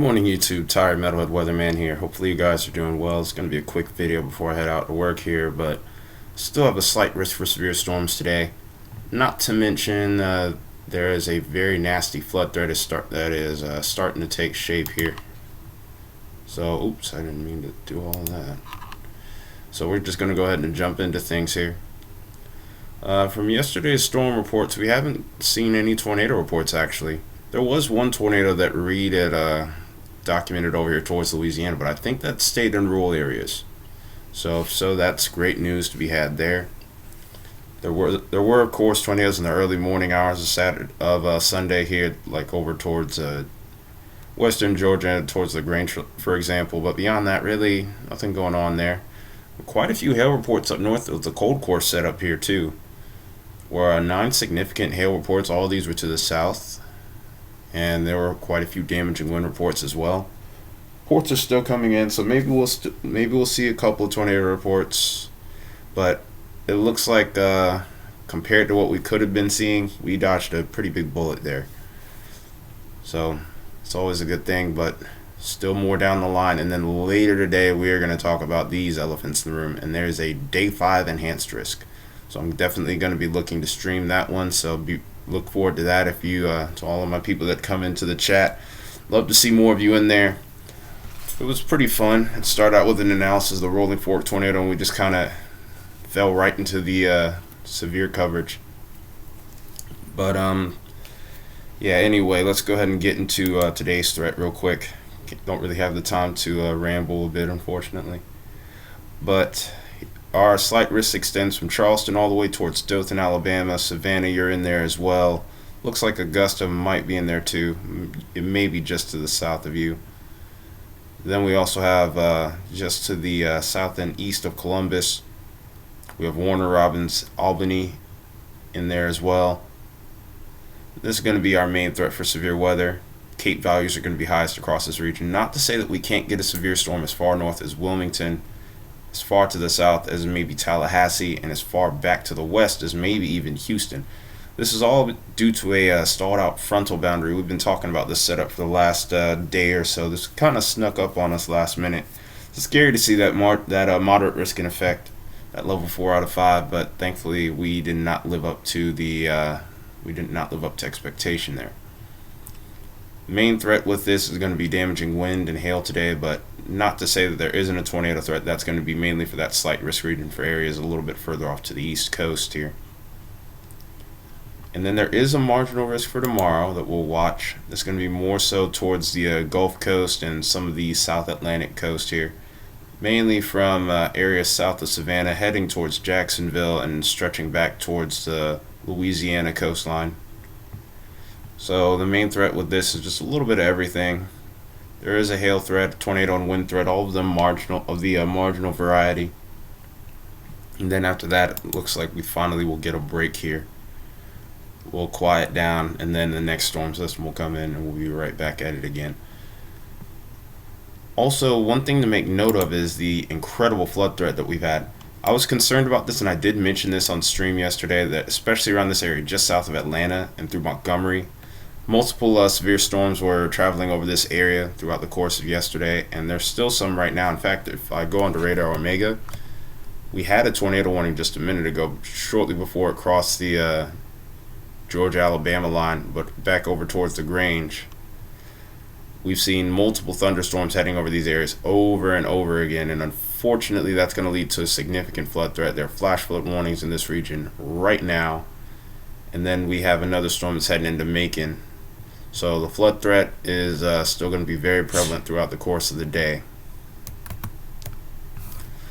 morning YouTube, Tired Metalhead Weatherman here. Hopefully you guys are doing well. It's going to be a quick video before I head out to work here, but still have a slight risk for severe storms today. Not to mention there is a very nasty flood threat that is starting to take shape here. So, oops, I didn't mean to do all that. So we're just going to go ahead and jump into things here. From yesterday's storm reports, we haven't seen any tornado reports actually. There was one tornado that Reed had documented over here towards Louisiana, but I think that stayed in rural areas. So that's great news to be had there. There were of course tornadoes in the early morning hours of Sunday here, like over towards western Georgia, towards LaGrange, for example. But beyond that, really nothing going on there. Quite a few hail reports up north of the cold core set up here too. Were 9 significant hail reports. All of these were to the south. And there were quite a few damaging wind reports as well. Reports are still coming in, so maybe we'll see a couple of tornado reports, but it looks like compared to what we could have been seeing, we dodged a pretty big bullet there. So it's always a good thing, but still more down the line. And then later today we are going to talk about these elephants in the room, and there's a day 5 enhanced risk. So I'm definitely going to be looking to stream that one, so look forward to that. If you to all of my people that come into the chat, love to see more of you in there. It was pretty fun. It started out with an analysis of the Rolling Fork tornado, and we just kind of fell right into the severe coverage. But yeah, anyway, let's go ahead and get into today's threat real quick. Don't really have the time to ramble a bit, unfortunately, but our slight risk extends from Charleston all the way towards Dothan, Alabama. Savannah, you're in there as well. Looks like Augusta might be in there too. It may be just to the south of you. Then we also have just to the south and east of Columbus, we have Warner Robins, Albany in there as well. This is going to be our main threat for severe weather. Cape values are going to be highest across this region. Not to say that we can't get a severe storm as far north as Wilmington, as far to the south as maybe Tallahassee, and as far back to the west as maybe even Houston. This is all due to a stalled out frontal boundary. We've been talking about this setup for the last day or so. This kind of snuck up on us last minute. It's scary to see that moderate risk in effect at level 4 out of 5, but thankfully we did not live up to expectation there. Main threat with this is going to be damaging wind and hail today, but not to say that there isn't a tornado threat. That's going to be mainly for that slight risk region for areas a little bit further off to the east coast here. And then there is a marginal risk for tomorrow that we'll watch. It's going to be more so towards the Gulf Coast and some of the South Atlantic coast here, mainly from areas south of Savannah heading towards Jacksonville and stretching back towards the Louisiana coastline. So the main threat with this is just a little bit of everything. There is a hail threat, tornado and wind threat, all of them marginal variety. And then after that, it looks like we finally will get a break here. We'll quiet down, and then the next storm system will come in, and we'll be right back at it again. Also, one thing to make note of is the incredible flood threat that we've had. I was concerned about this, and I did mention this on stream yesterday, that especially around this area just south of Atlanta and through Montgomery, multiple severe storms were traveling over this area throughout the course of yesterday, and there's still some right now. In fact, if I go onto Radar Omega, we had a tornado warning just a minute ago, shortly before it crossed the Georgia-Alabama line, but back over towards the Grange. We've seen multiple thunderstorms heading over these areas over and over again, and unfortunately that's going to lead to a significant flood threat. There are flash flood warnings in this region right now, and then we have another storm that's heading into Macon. So the flood threat is still going to be very prevalent throughout the course of the day.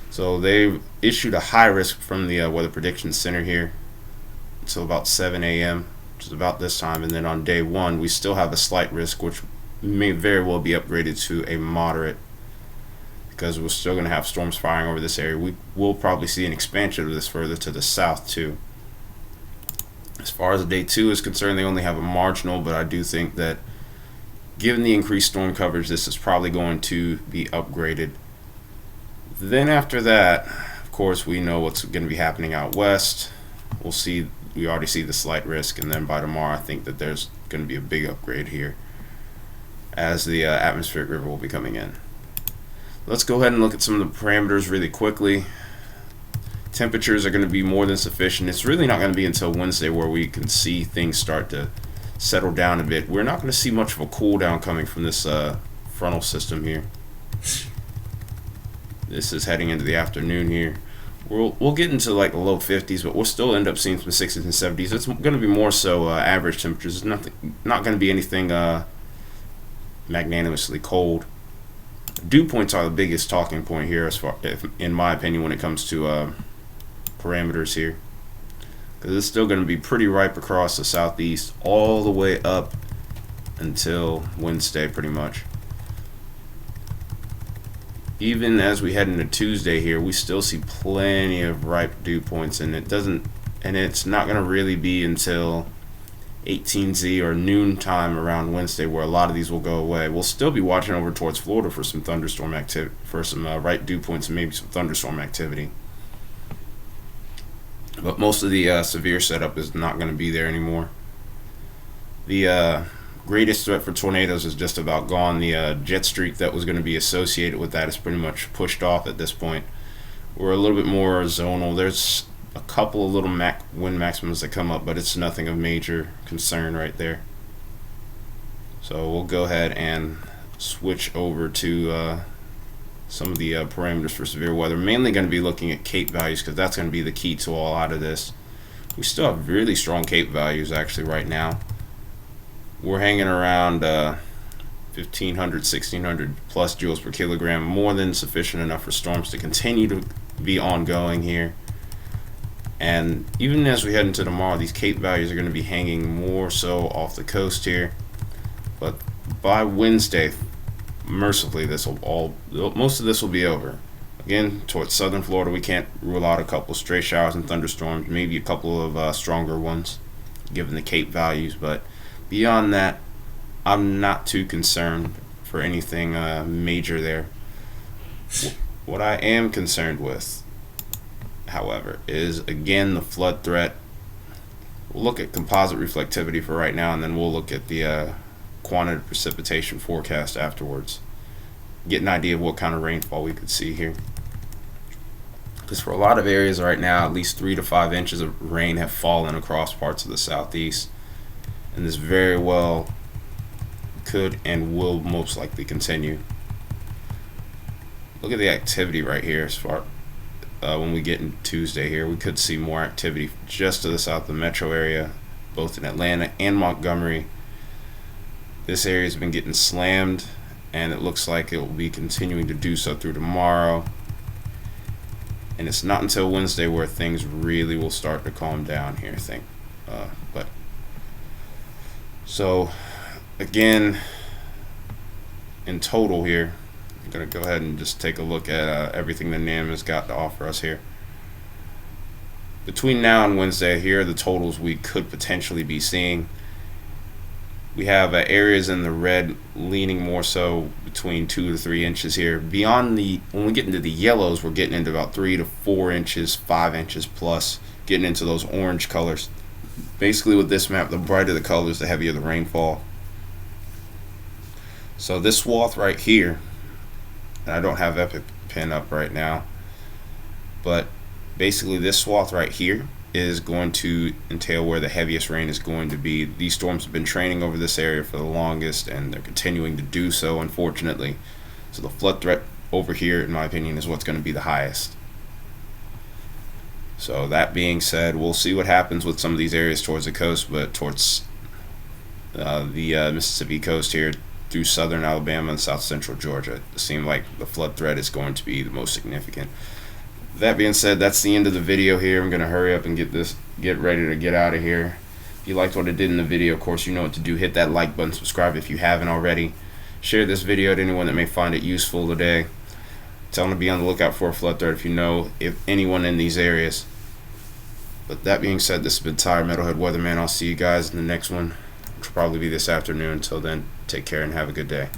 So they've issued a high risk from the Weather Prediction Center here until about 7 a.m., which is about this time. And then on day 1, we still have a slight risk, which may very well be upgraded to a moderate, because we're still going to have storms firing over this area. We will probably see an expansion of this further to the south too. As far as day 2 is concerned, they only have a marginal, but I do think that given the increased storm coverage, this is probably going to be upgraded. Then after that, of course, we know what's going to be happening out west. We already see the slight risk, and then by tomorrow I think that there's going to be a big upgrade here. as the atmospheric river will be coming in. Let's go ahead and look at some of the parameters really quickly. Temperatures are going to be more than sufficient. It's really not going to be until Wednesday where we can see things start to settle down a bit. We're not going to see much of a cool down coming from this frontal system here. This is heading into the afternoon here. We'll get into like the low 50s, but we'll still end up seeing some 60s and 70s. It's going to be more so average temperatures. It's not going to be anything magnanimously cold. Dew points are the biggest talking point here, as far, in my opinion, when it comes to parameters here, because it's still going to be pretty ripe across the southeast all the way up until Wednesday, pretty much. Even as we head into Tuesday here, we still see plenty of ripe dew points, and it's not going to really be until 18Z or noon time around Wednesday where a lot of these will go away. We'll still be watching over towards Florida for some thunderstorm activity, for some ripe dew points and maybe some thunderstorm activity. But most of the severe setup is not going to be there anymore. The greatest threat for tornadoes is just about gone. The jet streak that was going to be associated with that is pretty much pushed off at this point. We're a little bit more zonal. There's a couple of little wind maximums that come up, but it's nothing of major concern right there. So we'll go ahead and switch over to some of the parameters for severe weather. Mainly going to be looking at Cape values, because that's going to be the key to all out of this. We still have really strong Cape values actually right now. We're hanging around 1,500, 1,600 plus joules per kilogram, more than sufficient enough for storms to continue to be ongoing here. And even as we head into tomorrow, these Cape values are going to be hanging more so off the coast here. But by Wednesday, mercifully, most of this will be over. Again, towards southern Florida, we can't rule out a couple of stray showers and thunderstorms, maybe a couple of stronger ones, given the Cape values. But beyond that, I'm not too concerned for anything major there. What I am concerned with, however, is again the flood threat. We'll look at composite reflectivity for right now, and then we'll look at the quantitative precipitation forecast afterwards. Get an idea of what kind of rainfall we could see here. Because for a lot of areas right now, at least 3 to 5 inches of rain have fallen across parts of the southeast, and this very well could and will most likely continue. Look at the activity right here. As far when we get into Tuesday here, we could see more activity just to the south of the metro area, both in Atlanta and Montgomery. This area has been getting slammed, and it looks like it will be continuing to do so through tomorrow. And it's not until Wednesday where things really will start to calm down here, I think. So again, in total here, I'm going to go ahead and just take a look at everything the NAM has got to offer us here. Between now and Wednesday, here are the totals we could potentially be seeing. We have areas in the red leaning more so between 2 to 3 inches here. Beyond when we get into the yellows, we're getting into about 3 to 4 inches, 5 inches plus, getting into those orange colors. Basically with this map, the brighter the colors, the heavier the rainfall. So this swath right here, and I don't have EpiPen up right now, but basically this swath right here is going to entail where the heaviest rain is going to be. These storms have been training over this area for the longest, and they're continuing to do so, unfortunately. So the flood threat over here, in my opinion, is what's going to be the highest. So that being said, we'll see what happens with some of these areas towards the coast, but towards the Mississippi coast here through southern Alabama and south central Georgia, it seems like the flood threat is going to be the most significant. That being said, that's the end of the video here. I'm going to hurry up and get ready to get out of here. If you liked what I did in the video, of course, you know what to do. Hit that like button, subscribe if you haven't already. Share this video to anyone that may find it useful today. Tell them to be on the lookout for a flood threat if anyone in these areas. But that being said, this has been Tyler, Metalhead Weatherman. I'll see you guys in the next one, which will probably be this afternoon. Until then, take care and have a good day.